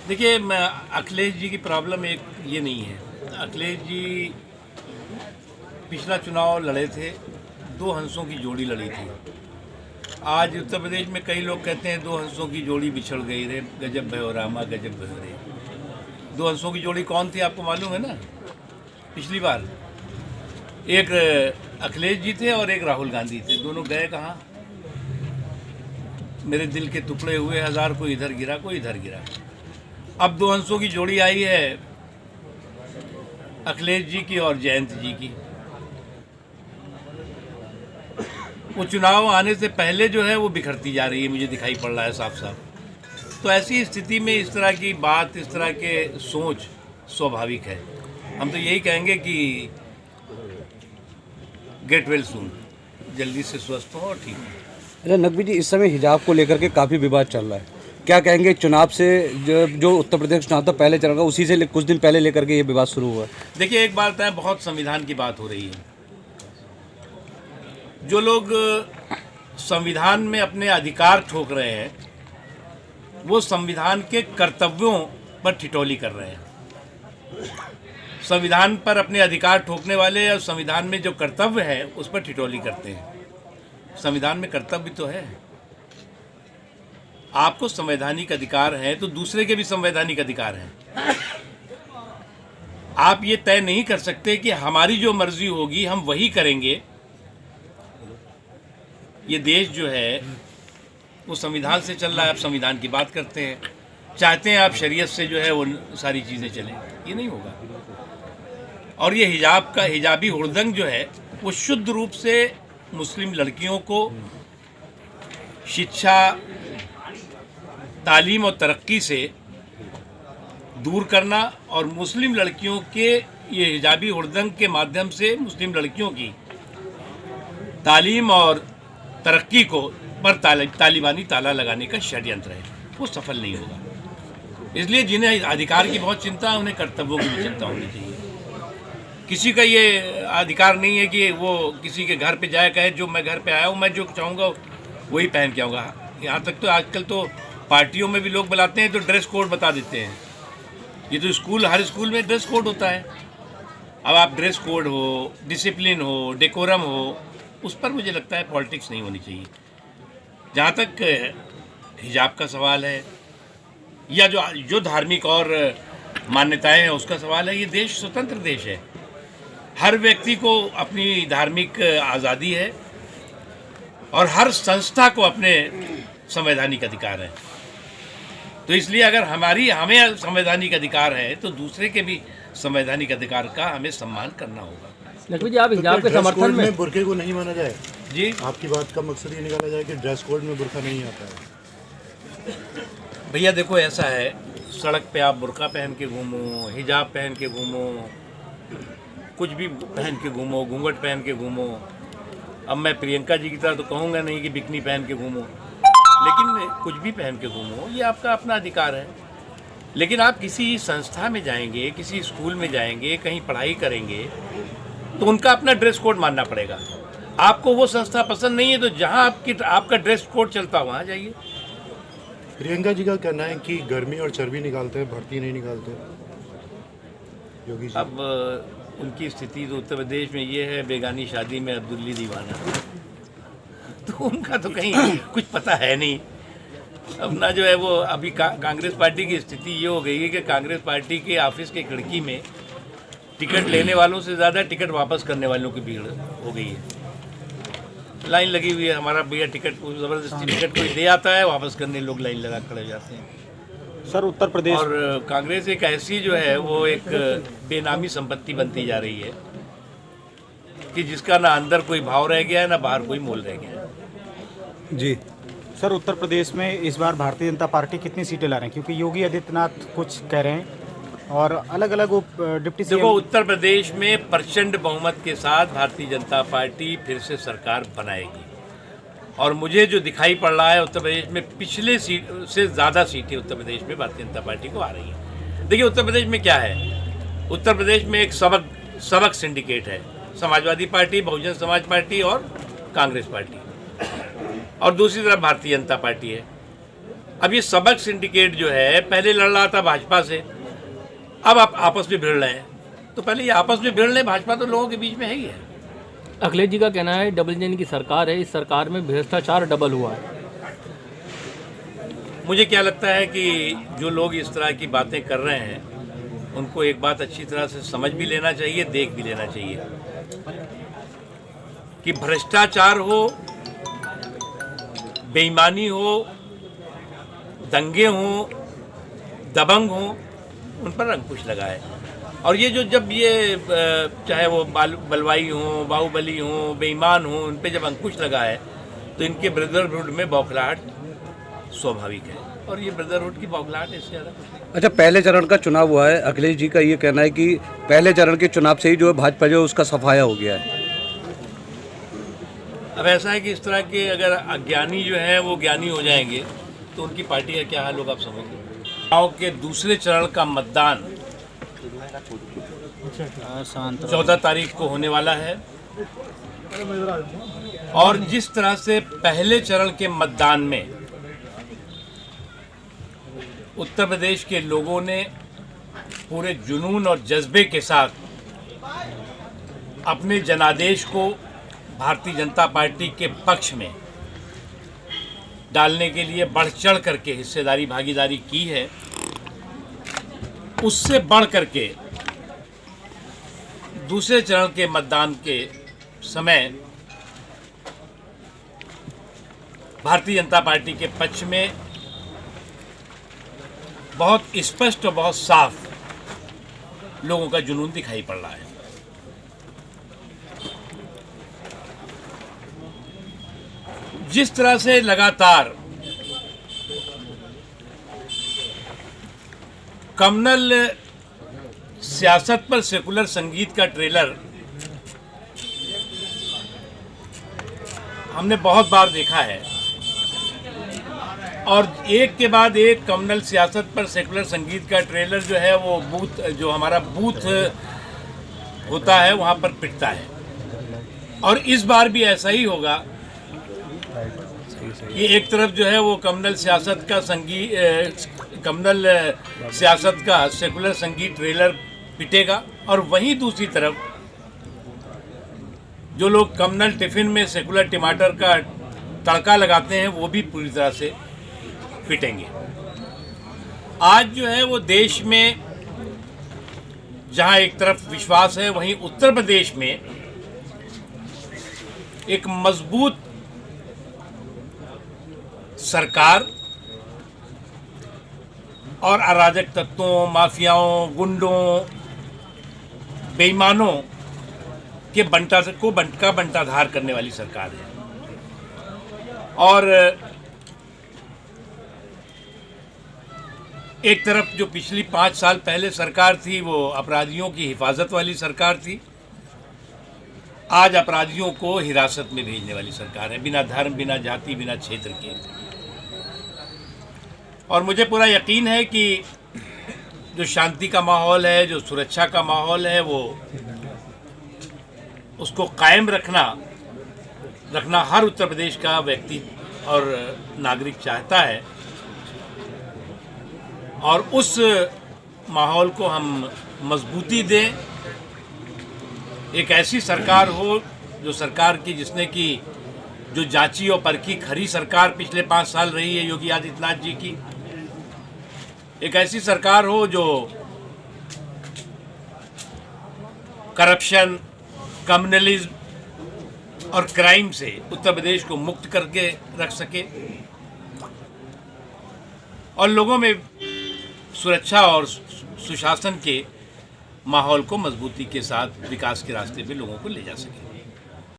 देखिए, अखिलेश जी की प्रॉब्लम एक ये नहीं है। अखिलेश जी पिछला चुनाव लड़े थे, दो हंसों की जोड़ी लड़ी थी। आज उत्तर प्रदेश में कई लोग कहते हैं दो हंसों की जोड़ी बिछड़ गई रे, गजब भयो रामा गजब भयो रे। दो हंसों की जोड़ी कौन थी आपको मालूम है ना? पिछली बार एक अखिलेश जी थे और एक राहुल गांधी थे। दोनों गए कहाँ? मेरे दिल के टुकड़े हुए हजार, कोई इधर गिरा कोई इधर गिरा। अब दो हंसों की जोड़ी आई है अखिलेश जी की और जयंत जी की। वो चुनाव आने से पहले जो है वो बिखरती जा रही है, मुझे दिखाई पड़ रहा है साफ साफ। तो ऐसी स्थिति में इस तरह की बात, इस तरह के सोच स्वाभाविक है। हम तो यही कहेंगे कि गेट वेल सून, जल्दी से स्वस्थ हो और ठीक हो। अच्छा नकवी जी, इस समय हिजाब को लेकर के काफ़ी विवाद चल रहा है, क्या कहेंगे? चुनाव से जो उत्तर प्रदेश चुनाव था पहले चल रहा, उसी से कुछ दिन पहले लेकर के ये विवाद शुरू हुआ है। देखिए, एक बात है, बहुत संविधान की बात हो रही है। जो लोग संविधान में अपने अधिकार ठोक रहे हैं वो संविधान के कर्तव्यों पर ठिठोली कर रहे हैं। संविधान पर अपने अधिकार ठोकने वाले और संविधान में जो कर्तव्य है उस पर ठिठोली करते हैं। संविधान में कर्तव्य तो है, आपको संवैधानिक अधिकार है तो दूसरे के भी संवैधानिक अधिकार हैं। आप ये तय नहीं कर सकते कि हमारी जो मर्जी होगी हम वही करेंगे। ये देश जो है वो संविधान से चल रहा है, आप संविधान की बात करते हैं, चाहते हैं आप शरीयत से जो है वो सारी चीज़ें चलें, ये नहीं होगा। और ये हिजाबी हुड़दंग जो है वो शुद्ध रूप से मुस्लिम लड़कियों को शिक्षा, तालीम और तरक्की से दूर करना और मुस्लिम लड़कियों के ये हिजाबी हुड़दंग के माध्यम से मुस्लिम लड़कियों की तालीम और तरक्की को पर तालिबानी ताला लगाने का षड्यंत्र है, वो सफल नहीं होगा। इसलिए जिन्हें अधिकार की बहुत चिंता है उन्हें कर्तव्यों की भी चिंता होनी चाहिए। किसी का ये अधिकार नहीं है कि वो किसी के घर पे जाए, कहे जो मैं घर पे आया हूँ, मैं जो चाहूँगा वही पहन के आऊँगा। यहाँ तक तो आजकल तो पार्टियों में भी लोग बुलाते हैं तो ड्रेस कोड बता देते हैं। ये तो हर स्कूल में ड्रेस कोड होता है। अब आप ड्रेस कोड हो, डिसिप्लिन हो, डेकोरम हो, उस पर मुझे लगता है पॉलिटिक्स नहीं होनी चाहिए। जहाँ तक हिजाब का सवाल है या जो धार्मिक और मान्यताएं हैं उसका सवाल है, ये देश स्वतंत्र देश है। हर व्यक्ति को अपनी धार्मिक आज़ादी है और हर संस्था को अपने संवैधानिक अधिकार है। तो इसलिए अगर हमें संवैधानिक अधिकार है तो दूसरे के भी संवैधानिक अधिकार का हमें सम्मान करना होगा। लक्ष्मी जी, आप हिजाब के समर्थन में बुरखे को नहीं माना जाए जी, आपकी बात का मकसद ये निकाला जाए कि ड्रेस कोड में बुरखा नहीं आता है? भैया देखो, ऐसा है, सड़क पे आप बुर्का पहन के घूमो, हिजाब पहन के घूमो, कुछ भी पहन के घूमो, घूंघट पहन के घूमो। अब मैं प्रियंका जी की तरह तो कहूँगा नहीं कि बिकनी पहन के घूमो, लेकिन कुछ भी पहन के घूमो, ये आपका अपना अधिकार है। लेकिन आप किसी संस्था में जाएंगे, किसी स्कूल में जाएंगे, कहीं पढ़ाई करेंगे तो उनका अपना ड्रेस कोड मानना पड़ेगा। आपको वो संस्था पसंद नहीं है तो जहाँ आपका ड्रेस कोड चलता है वहाँ जाइए। प्रियंका जी का कहना है कि गर्मी और चर्बी निकालते हैं, भर्ती नहीं निकालते योगी जी। अब उनकी स्थिति तो उत्तर प्रदेश में ये है, बेगानी शादी में अब्दुल्ली दीवाना, तो उनका तो कहीं कुछ पता है नहीं। अब ना जो है वो अभी कांग्रेस पार्टी की स्थिति ये हो गई है कि कांग्रेस पार्टी के ऑफिस के खिड़की में टिकट लेने वालों से ज़्यादा टिकट वापस करने वालों की भीड़ हो गई है। लाइन लगी हुई है, हमारा भैया टिकट, ज़बरदस्ती टिकट कोई दे आता है, वापस करने लोग लाइन लगा खड़े हो जाते हैं। सर उत्तर प्रदेश और कांग्रेस एक ऐसी जो है वो एक बेनामी संपत्ति बनती जा रही है कि जिसका ना अंदर कोई भाव रह गया है ना बाहर कोई मोल रह गया है। जी सर, उत्तर प्रदेश में इस बार भारतीय जनता पार्टी कितनी सीटें ला रहे हैं? क्योंकि योगी आदित्यनाथ कुछ कह रहे हैं और अलग अलग डिप्टी देखो, उत्तर प्रदेश में प्रचंड बहुमत के साथ भारतीय जनता पार्टी फिर से सरकार बनाएगी और मुझे जो दिखाई पड़ रहा है उत्तर प्रदेश में पिछले सीट से ज़्यादा सीटें उत्तर प्रदेश में भारतीय जनता पार्टी को आ रही हैं। देखिए, उत्तर प्रदेश में क्या है, उत्तर प्रदेश में एक सबक सिंडिकेट है, समाजवादी पार्टी, बहुजन समाज पार्टी और कांग्रेस पार्टी, और दूसरी तरफ भारतीय जनता पार्टी है। अब ये सबक सिंडिकेट जो है पहले लड़ रहा था भाजपा से, अब आप आपस में भिड़ रहे हैं। तो पहले ये आपस में भिड़ लें, भाजपा तो लोगों के बीच में है ही है। अखिलेश जी का कहना है डबल इंजन की सरकार है, इस सरकार में भ्रष्टाचार डबल हुआ है। मुझे क्या लगता है कि जो लोग इस तरह की बातें कर रहे हैं उनको एक बात अच्छी तरह से समझ भी लेना चाहिए, देख भी लेना चाहिए कि भ्रष्टाचार हो, बेईमानी हो, दंगे हों, दबंग हों, उन पर अंकुश लगा है। और ये जो जब ये चाहे वो बलवाई हों, बाहुबली हों, बेईमान हों, उन पे जब अंकुश लगा है तो इनके ब्रदरहुड में बौखलाहट स्वाभाविक है। और ये ब्रदरहुड की बौखलाहट इससे ज़्यादा कुछ नहीं। अच्छा, पहले चरण का चुनाव हुआ है, अखिलेश जी का ये कहना है कि पहले चरण के चुनाव से ही जो है भाजपा जो है उसका सफाया हो गया है। अब ऐसा है कि इस तरह के अगर अज्ञानी जो है वो ज्ञानी हो जाएंगे तो उनकी पार्टी का क्या हाल होगा आप समझेंगे। चुनाव के दूसरे चरण का मतदान 14 तारीख को होने वाला है और जिस तरह से पहले चरण के मतदान में उत्तर प्रदेश के लोगों ने पूरे जुनून और जज्बे के साथ अपने जनादेश को भारतीय जनता पार्टी के पक्ष में डालने के लिए बढ़ चढ़ करके हिस्सेदारी भागीदारी की है, उससे बढ़ करके दूसरे चरण के मतदान के समय भारतीय जनता पार्टी के पक्ष में बहुत स्पष्ट और बहुत साफ लोगों का जुनून दिखाई पड़ रहा है। जिस तरह से लगातार कम्युनल सियासत पर सेकुलर संगीत का ट्रेलर हमने बहुत बार देखा है और एक के बाद एक कम्युनल सियासत पर सेकुलर संगीत का ट्रेलर जो है वो बूथ जो हमारा बूथ होता है वहाँ पर पिटता है और इस बार भी ऐसा ही होगा। ये एक तरफ जो है वो कम्युनल सियासत का सेकुलर संगीत ट्रेलर पिटेगा और वहीं दूसरी तरफ जो लोग कम्युनल टिफिन में सेकुलर टमाटर का तड़का लगाते हैं वो भी पूरी तरह से पिटेंगे। आज जो है वो देश में जहां एक तरफ विश्वास है वहीं उत्तर प्रदेश में एक मजबूत सरकार और अराजक तत्वों, माफियाओं, गुंडों, बेईमानों के बंटाधार करने वाली सरकार है। और एक तरफ जो पिछली 5 साल पहले सरकार थी वो अपराधियों की हिफाजत वाली सरकार थी, आज अपराधियों को हिरासत में भेजने वाली सरकार है, बिना धर्म, बिना जाति, बिना क्षेत्र के। और मुझे पूरा यकीन है कि जो शांति का माहौल है, जो सुरक्षा का माहौल है, वो उसको कायम रखना हर उत्तर प्रदेश का व्यक्ति और नागरिक चाहता है और उस माहौल को हम मजबूती दें। एक ऐसी सरकार हो जो सरकार की जिसने की जो जांची और परखी खरी सरकार पिछले 5 साल रही है योगी आदित्यनाथ जी की, एक ऐसी सरकार हो जो करप्शन, कम्युनलिज्म और क्राइम से उत्तर प्रदेश को मुक्त करके रख सके और लोगों में सुरक्षा और सुशासन के माहौल को मजबूती के साथ विकास के रास्ते पे लोगों को ले जा सके।